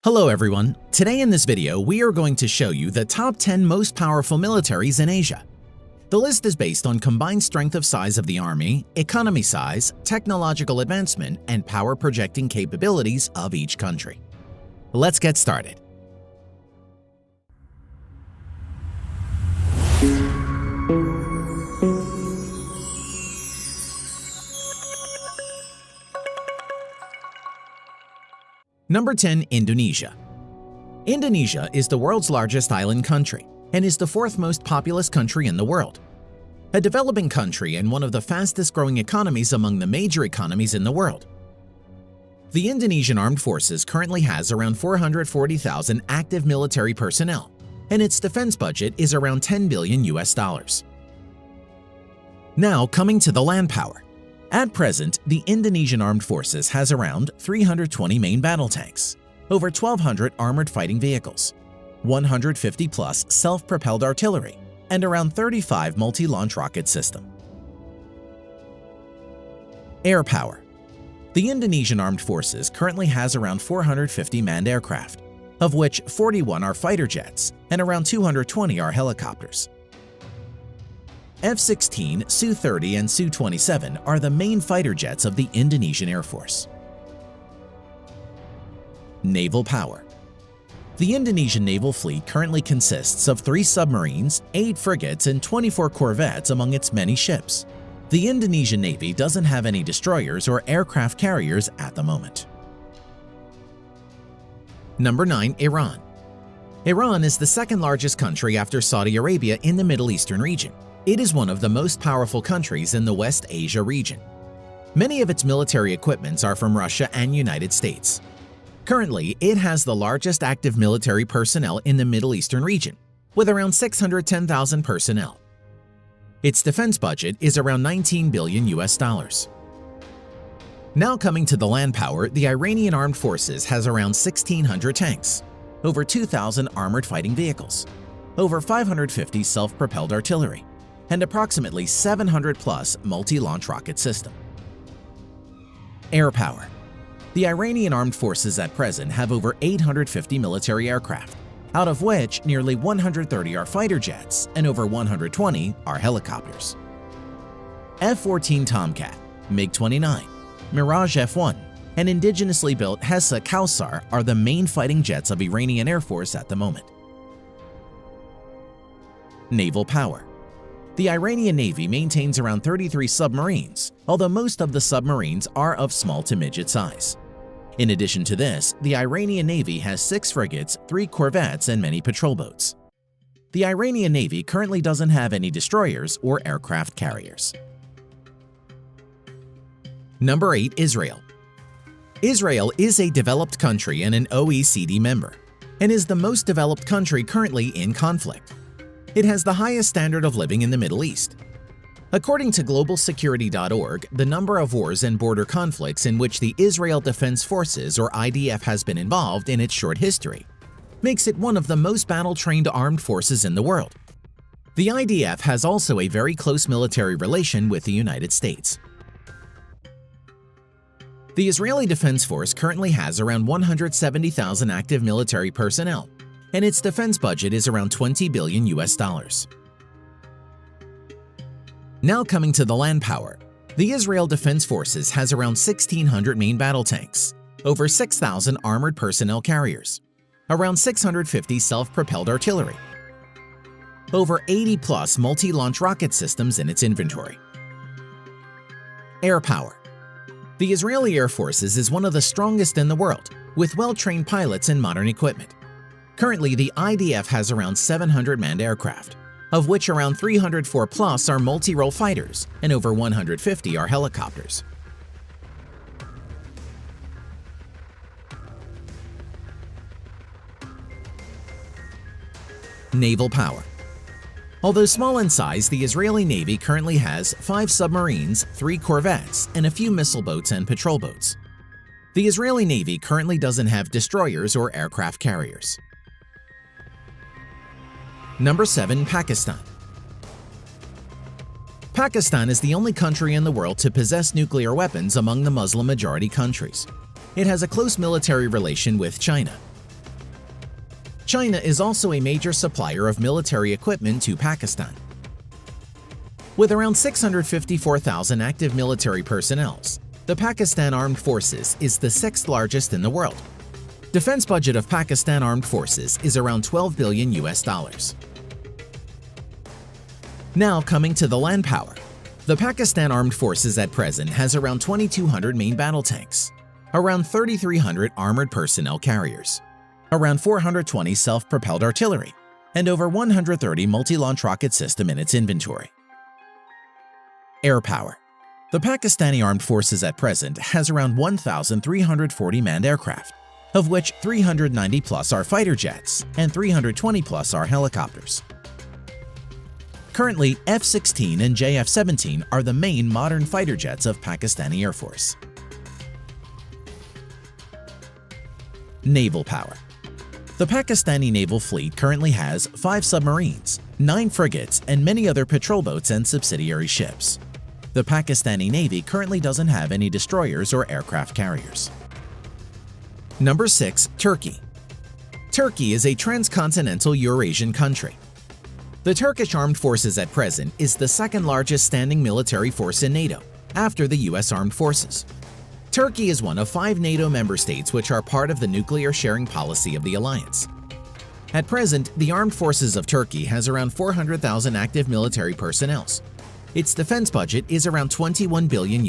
Hello everyone, today in this video we are going to show you the top 10 most powerful militaries in Asia. The list is based on combined strength of size of the army, economy size, technological advancement, and power projecting capabilities of each country. Let's get started. Number 10. Indonesia. Indonesia is the world's largest island country and is the fourth most populous country in the world. A developing country and one of the fastest growing economies among the major economies in the world. The Indonesian Armed Forces currently has around 440,000 active military personnel, and its defense budget is around $10 billion. Now coming to the land power. At present, the Indonesian Armed Forces has around 320 main battle tanks, over 1,200 armored fighting vehicles, 150-plus self-propelled artillery, and around 35 multi-launch rocket systems. Air power. The Indonesian Armed Forces currently has around 450 manned aircraft, of which 41 are fighter jets and around 220 are helicopters. F-16, Su-30, and Su-27 are the main fighter jets of the Indonesian Air Force. Naval power. The Indonesian naval fleet currently consists of 3 submarines, 8 frigates, and 24 corvettes among its many ships. The Indonesian Navy doesn't have any destroyers or aircraft carriers at the moment. Number 9. Iran. Iran is the second largest country after Saudi Arabia in the Middle Eastern region. It is one of the most powerful countries in the West Asia region. Many of its military equipments are from Russia and United States. Currently, it has the largest active military personnel in the Middle Eastern region, with around 610,000 personnel. Its defense budget is around $19 billion. Now coming to the land power, the Iranian Armed Forces has around 1,600 tanks, over 2,000 armored fighting vehicles, over 550 self-propelled artillery, and approximately 700-plus multi-launch rocket system. Air power. The Iranian Armed Forces at present have over 850 military aircraft, out of which nearly 130 are fighter jets and over 120 are helicopters. F-14 Tomcat, MiG-29, Mirage F-1, and indigenously built Hessa Kausar are the main fighting jets of Iranian Air Force at the moment. Naval power. The Iranian Navy maintains around 33 submarines, although most of the submarines are of small to midget size. In addition to this, the Iranian Navy has 6 frigates, 3 corvettes, and many patrol boats. The Iranian Navy currently doesn't have any destroyers or aircraft carriers. Number 8. Israel. Israel is a developed country and an OECD member, and is the most developed country currently in conflict. It has the highest standard of living in the Middle East. According to globalsecurity.org, the number of wars and border conflicts in which the Israel Defense Forces or IDF has been involved in its short history makes it one of the most battle-trained armed forces in the world. The IDF has also a very close military relation with the United States. The Israeli Defense Force currently has around 170,000 active military personnel, and its defense budget is around $20 billion. Now coming to the land power, the Israel Defense Forces has around 1,600 main battle tanks, over 6,000 armored personnel carriers, around 650 self-propelled artillery, over 80-plus multi-launch rocket systems in its inventory. Air power. The Israeli Air Forces is one of the strongest in the world, with well-trained pilots and modern equipment. Currently, the IDF has around 700 manned aircraft, of which around 304-plus are multi-role fighters and over 150 are helicopters. Naval power. Although small in size, the Israeli Navy currently has 5 submarines, 3 corvettes, and a few missile boats and patrol boats. The Israeli Navy currently doesn't have destroyers or aircraft carriers. Number 7. Pakistan. Pakistan is the only country in the world to possess nuclear weapons among the Muslim-majority countries. It has a close military relation with China. China is also a major supplier of military equipment to Pakistan. With around 654,000 active military personnel, the Pakistan Armed Forces is the sixth largest in the world. Defense budget of Pakistan Armed Forces is around $12 billion. Now coming to the land power. The Pakistan Armed Forces at present has around 2,200 main battle tanks, around 3,300 armored personnel carriers, around 420 self-propelled artillery, and over 130 multi-launch rocket system in its inventory. Air power. The Pakistani Armed Forces at present has around 1,340 manned aircraft, of which 390 plus are fighter jets and 320 plus are helicopters. Currently, F-16 and JF-17 are the main modern fighter jets of Pakistani Air Force. Naval power. The Pakistani naval fleet currently has 5 submarines, 9 frigates, and many other patrol boats and subsidiary ships. The Pakistani Navy currently doesn't have any destroyers or aircraft carriers. Number 6. Turkey. Turkey is a transcontinental Eurasian country. The Turkish Armed Forces at present is the second largest standing military force in NATO, after the US Armed Forces. Turkey is one of 5 NATO member states which are part of the nuclear sharing policy of the alliance. At present, the Armed Forces of Turkey has around 400,000 active military personnel. Its defense budget is around $21 billion.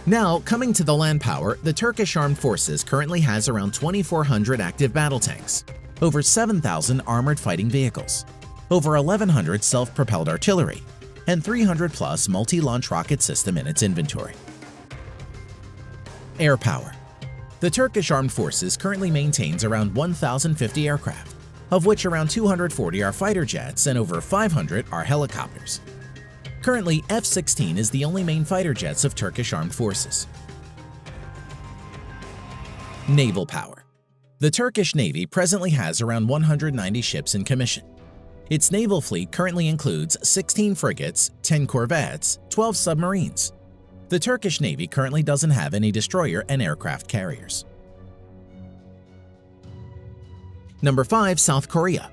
Now, coming to the land power, the Turkish Armed Forces currently has around 2,400 active battle tanks, over 7,000 armored fighting vehicles, over 1,100 self-propelled artillery, and 300 plus multi-launch rocket system in its inventory. Air power. The Turkish Armed Forces currently maintains around 1,050 aircraft, of which around 240 are fighter jets and over 500 are helicopters. Currently, F-16 is the only main fighter jets of Turkish Armed Forces. Naval power. The Turkish Navy presently has around 190 ships in commission. Its naval fleet currently includes 16 frigates, 10 corvettes, 12 submarines. The Turkish Navy currently doesn't have any destroyer and aircraft carriers. Number 5. South Korea.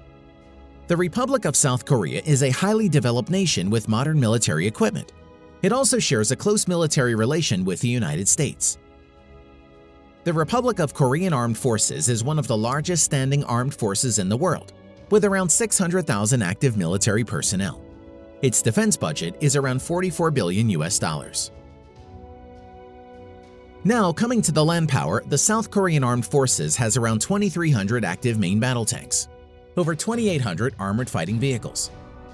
The Republic of South Korea is a highly developed nation with modern military equipment. It also shares a close military relation with the United States. The Republic of Korean Armed Forces is one of the largest standing armed forces in the world, with around 600,000 active military personnel. Its defense budget is around $44 billion. Now, coming to the land power, the South Korean Armed Forces has around 2,300 active main battle tanks, over 2,800 armored fighting vehicles,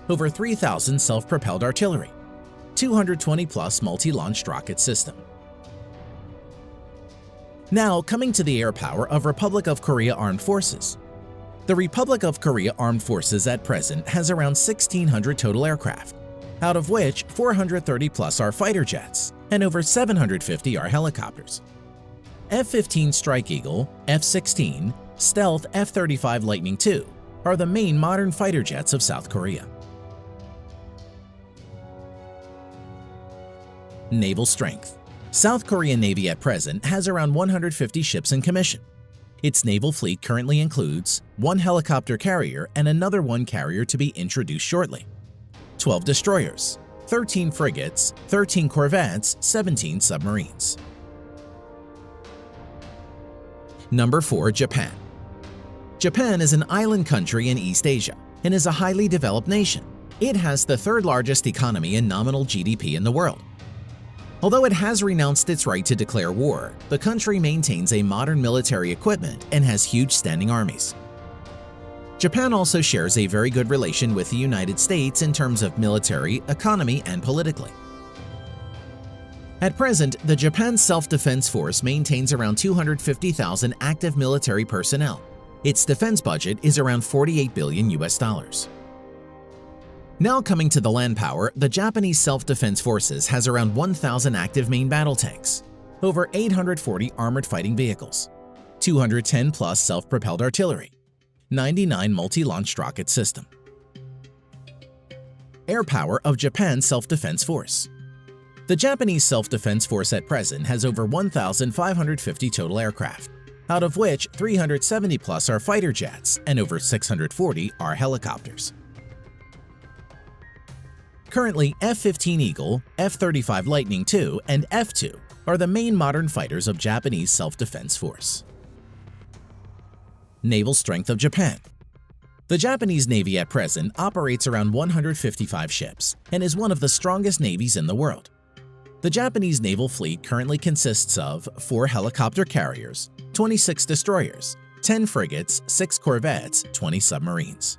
over 3,000 self-propelled artillery, 220 plus multi-launched rocket system. Now, coming to the air power of Republic of Korea Armed Forces. The Republic of Korea Armed Forces at present has around 1,600 total aircraft, out of which 430 plus are fighter jets and over 750 are helicopters. F-15 Strike Eagle, F-16, Stealth F-35 Lightning II are the main modern fighter jets of South Korea. Naval strength. South Korean Navy at present has around 150 ships in commission. Its naval fleet currently includes 1 helicopter carrier and another 1 carrier to be introduced shortly, 12 destroyers, 13 frigates, 13 corvettes, 17 submarines. Number 4. Japan. Japan is an island country in East Asia and is a highly developed nation. It has the 3rd largest economy and nominal GDP in the world. Although it has renounced its right to declare war, the country maintains a modern military equipment and has huge standing armies. Japan also shares a very good relation with the United States in terms of military, economy, and politically. At present, the Japan Self-Defense Force maintains around 250,000 active military personnel. Its defense budget is around $48 billion. Now coming to the land power, the Japanese Self-Defense Forces has around 1,000 active main battle tanks, over 840 armored fighting vehicles, 210 plus self-propelled artillery, 99 multi-launched rocket system. Air power of Japan's Self-Defense Force. The Japanese Self-Defense Force at present has over 1,550 total aircraft, out of which 370 plus are fighter jets and over 640 are helicopters. Currently, F-15 Eagle, F-35 Lightning II, and F-2 are the main modern fighters of Japanese Self-Defense Force. Naval strength of Japan. The Japanese Navy at present operates around 155 ships and is one of the strongest navies in the world. The Japanese naval fleet currently consists of 4 helicopter carriers, 26 destroyers, 10 frigates, 6 corvettes, 20 submarines.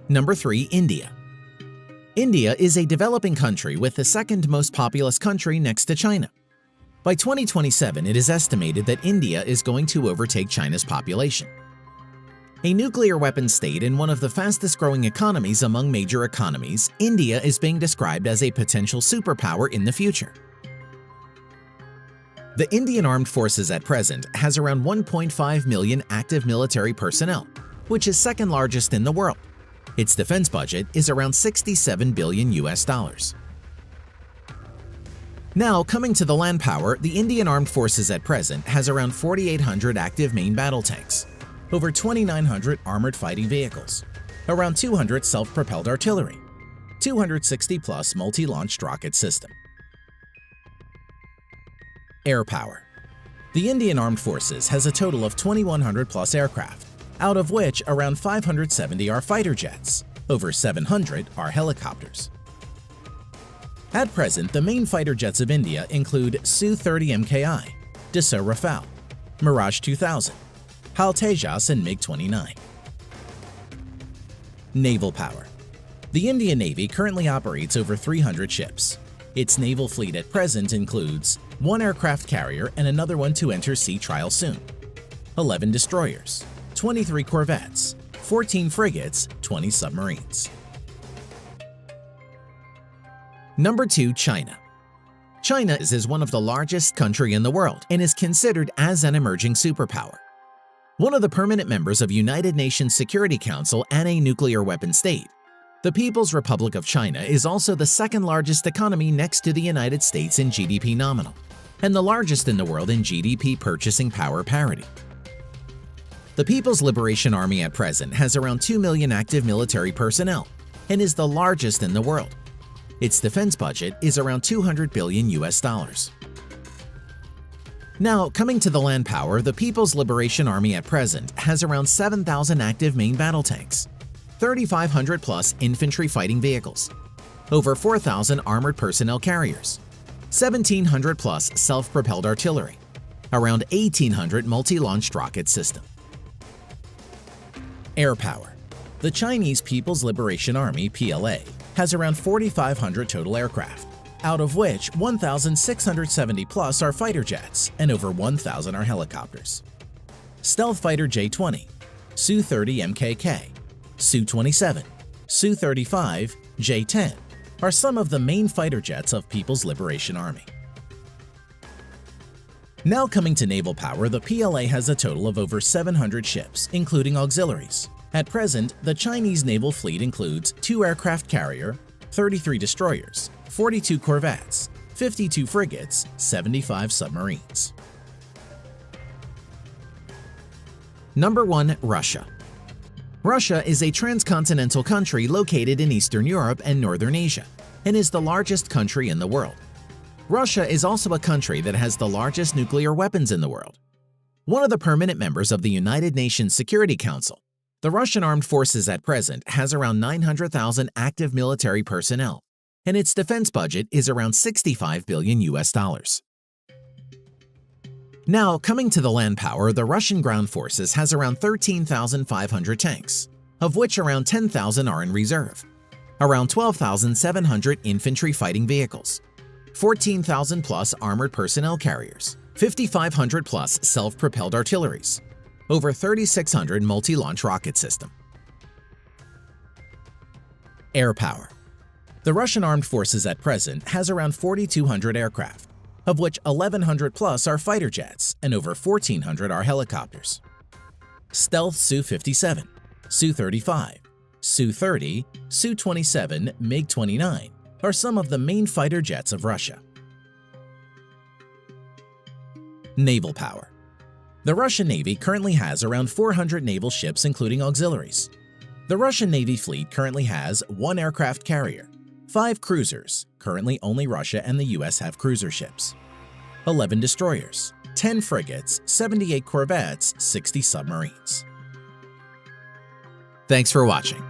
Number 3. India. India is a developing country with the second most populous country next to China. By 2027, it is estimated that India is going to overtake China's population. A nuclear weapons state and one of the fastest-growing economies among major economies, India is being described as a potential superpower in the future. The Indian Armed Forces at present has around 1.5 million active military personnel, which is second largest in the world. Its defense budget is around $67 billion. Now, coming to the land power, the Indian Armed Forces at present has around 4,800 active main battle tanks, over 2,900 armored fighting vehicles, around 200 self-propelled artillery, 260-plus multi-launched rocket system. Air power. The Indian Armed Forces has a total of 2,100-plus aircraft, out of which around 570 are fighter jets, over 700 are helicopters. At present, the main fighter jets of India include Su-30 MKI, Dassault Rafale, Mirage 2000, HAL Tejas, and MiG-29. Naval power. The Indian Navy currently operates over 300 ships. Its naval fleet at present includes 1 aircraft carrier and another one to enter sea trial soon, 11 destroyers, 23 corvettes, 14 frigates, 20 submarines. Number 2. China. China is one of the largest country in the world and is considered as an emerging superpower. One of the permanent members of United Nations Security Council and a nuclear weapon state, the People's Republic of China is also the second largest economy next to the United States in GDP nominal, and the largest in the world in GDP purchasing power parity. The People's Liberation Army at present has around 2 million active military personnel and is the largest in the world. Its defense budget is around $200 billion. Now, coming to the land power, the People's Liberation Army at present has around 7,000 active main battle tanks, 3,500 plus infantry fighting vehicles, over 4,000 armored personnel carriers, 1,700 plus self-propelled artillery, around 1,800 multi-launched rocket system. Air power. The Chinese People's Liberation Army (PLA) has around 4,500 total aircraft, out of which 1,670 plus are fighter jets and over 1,000 are helicopters. Stealth fighter J-20, Su-30 MKK, Su-27, Su-35, J-10 are some of the main fighter jets of People's Liberation Army. Now coming to naval power, the PLA has a total of over 700 ships, including auxiliaries. At present, the Chinese naval fleet includes 2 aircraft carrier, 33 destroyers, 42 corvettes, 52 frigates, 75 submarines. Number 1. Russia. Russia is a transcontinental country located in Eastern Europe and Northern Asia, and is the largest country in the world. Russia is also a country that has the largest nuclear weapons in the world. One of the permanent members of the United Nations Security Council, the Russian Armed Forces at present has around 900,000 active military personnel, and its defense budget is around $65 billion. Now, coming to the land power, the Russian ground forces has around 13,500 tanks, of which around 10,000 are in reserve, around 12,700 infantry fighting vehicles, 14,000 plus armored personnel carriers, 5,500 plus self-propelled artilleries, over 3,600 multi-launch rocket system. Air power. The Russian Armed Forces at present has around 4,200 aircraft, of which 1,100 plus are fighter jets and over 1,400 are helicopters. Stealth Su-57, Su-35, Su-30, Su-27, MiG-29 are some of the main fighter jets of Russia. Naval power. The Russian Navy currently has around 400 naval ships including auxiliaries. The Russian Navy fleet currently has 1 aircraft carrier, 5 cruisers, currently only Russia and the US have cruiser ships, 11 destroyers, 10 frigates, 78 corvettes, 60 submarines. Thanks for watching.